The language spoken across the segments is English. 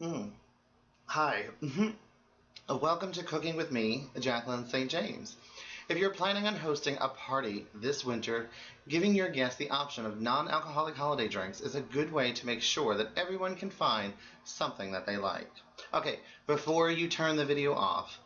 Mm. Hi. Welcome to Cooking with me, Jaclyn St James. If you're planning on hosting a party this winter, giving your guests the option of non-alcoholic holiday drinks is a good way to make sure that everyone can find something that they like. Okay, before you turn the video off,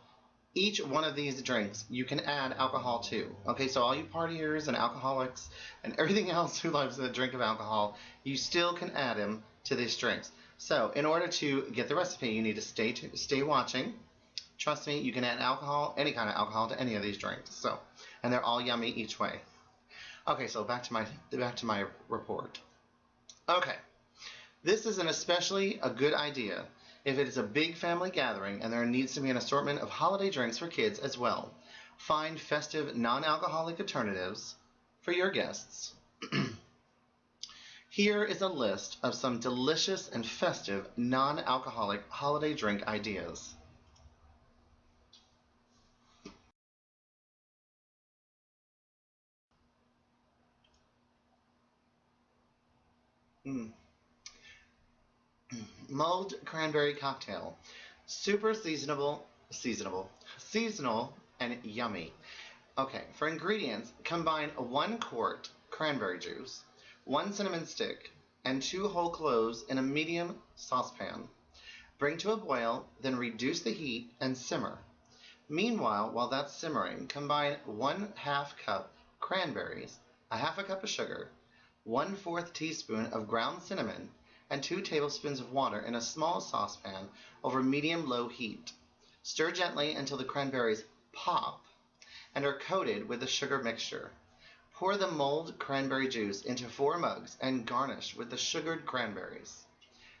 each one of these drinks you can add alcohol to. Okay, so all you partiers and alcoholics and everything else who loves the drink of alcohol, you still can add them to these drinks. So in order to get the recipe, you need to stay watching. Trust me, you can add alcohol, any kind of alcohol, to any of these drinks. So, and they're all yummy each way. Okay, so back to my report. Okay, this is an especially a good idea if it is a big family gathering and there needs to be an assortment of holiday drinks for kids as well. Find festive non-alcoholic alternatives for your guests. Here is a list of some delicious and festive non-alcoholic holiday drink ideas. Mm. Mulled cranberry cocktail. Super seasonal and yummy. Okay, for ingredients, combine 1 quart cranberry juice, 1 cinnamon stick, and 2 whole cloves in a medium saucepan. Bring to a boil, then reduce the heat and simmer. Meanwhile, while that's simmering, combine 1/2 cup cranberries, a 1/2 cup of sugar, 1/4 teaspoon of ground cinnamon, and 2 tablespoons of water in a small saucepan over medium-low heat. Stir gently until the cranberries pop and are coated with the sugar mixture. Pour the mulled cranberry juice into 4 mugs and garnish with the sugared cranberries.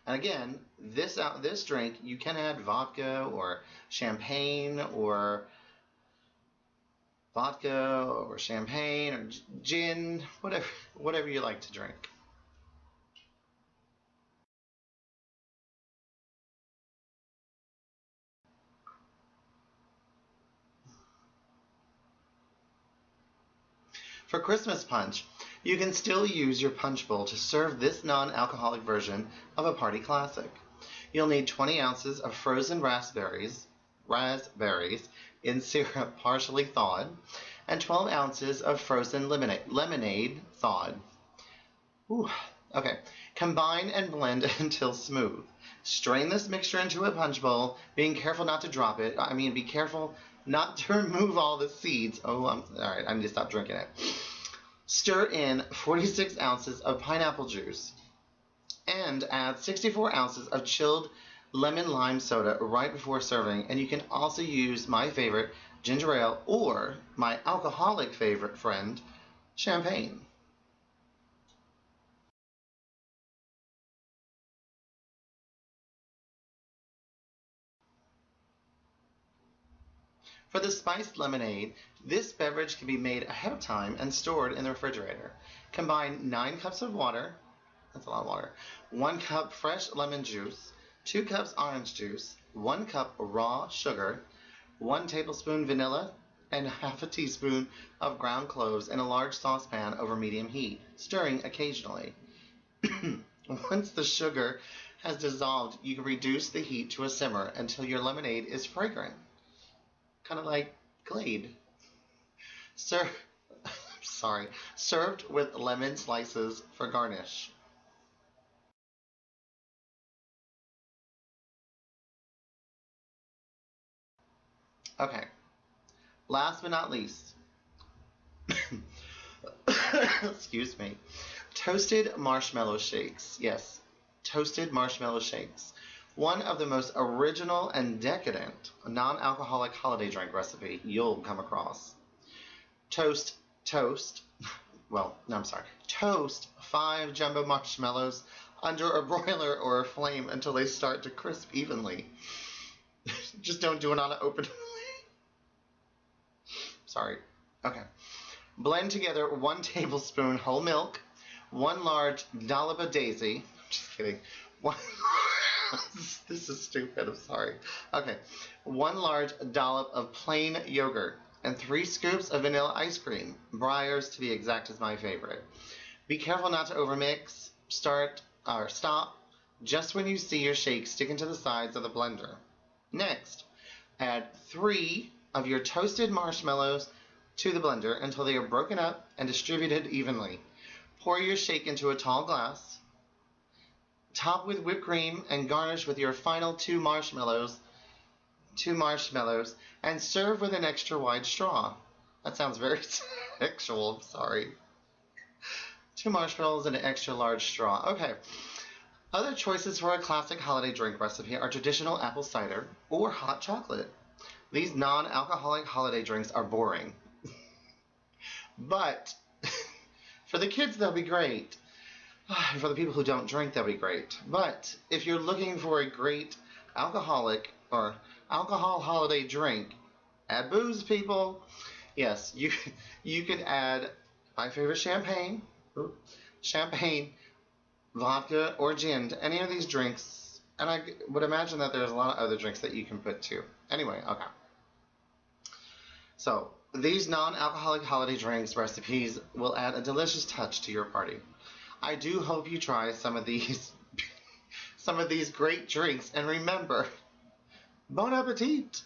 And again, this drink, you can add vodka or champagne or gin, whatever you like to drink. For Christmas punch, you can still use your punch bowl to serve this non-alcoholic version of a party classic. You'll need 20 ounces of frozen raspberries in syrup partially thawed, and 12 ounces of frozen lemonade thawed. Ooh. Okay, combine and blend until smooth. Strain this mixture into a punch bowl, being careful not to drop it. Be careful not to remove all the seeds. Alright, I need to stop drinking it. Stir in 46 ounces of pineapple juice and add 64 ounces of chilled lemon lime soda right before serving. And you can also use my favorite, ginger ale, or my alcoholic favorite friend, champagne. For the spiced lemonade, this beverage can be made ahead of time and stored in the refrigerator. Combine 9 cups of water, that's a lot of water, 1 cup fresh lemon juice, 2 cups orange juice, 1 cup raw sugar, 1 tablespoon vanilla, and 1/2 teaspoon of ground cloves in a large saucepan over medium heat, stirring occasionally. Once the sugar has dissolved, you can reduce the heat to a simmer until your lemonade is fragrant. Kind of like Glade. Sir, sorry, served with lemon slices for garnish. Okay, last but not least, excuse me, toasted marshmallow shakes. Yes, toasted marshmallow shakes. One of the most original and decadent non-alcoholic holiday drink recipe you'll come across. Toast, well, no, I'm sorry. Toast 5 jumbo marshmallows under a broiler or a flame until they start to crisp evenly. Just don't do it on an open Sorry. Okay. Blend together 1 tablespoon whole milk, 1 large dollop of daisy. Just kidding. One this is stupid, I'm sorry. Okay. 1 large dollop of plain yogurt and 3 scoops of vanilla ice cream. Breyers, to be exact, is my favorite. Be careful not to overmix. Stop just when you see your shake sticking to the sides of the blender. Next, add 3 of your toasted marshmallows to the blender until they are broken up and distributed evenly. Pour your shake into a tall glass. Top with whipped cream and garnish with your final 2 marshmallows, and serve with an extra wide straw. That sounds very sexual, I'm sorry. 2 marshmallows and an extra large straw. Okay. Other choices for a classic holiday drink recipe are traditional apple cider or hot chocolate. These non-alcoholic holiday drinks are boring. But for the kids, they'll be great. And for the people who don't drink, they'll be great. But if you're looking for a great alcoholic or alcohol holiday drink, add booze, people. Yes, you could add my favorite champagne, vodka, or gin to any of these drinks. And I would imagine that there's a lot of other drinks that you can put too. Anyway, okay. So these non-alcoholic holiday drinks recipes will add a delicious touch to your party. I do hope you try some of these great drinks, and remember, bon appetit!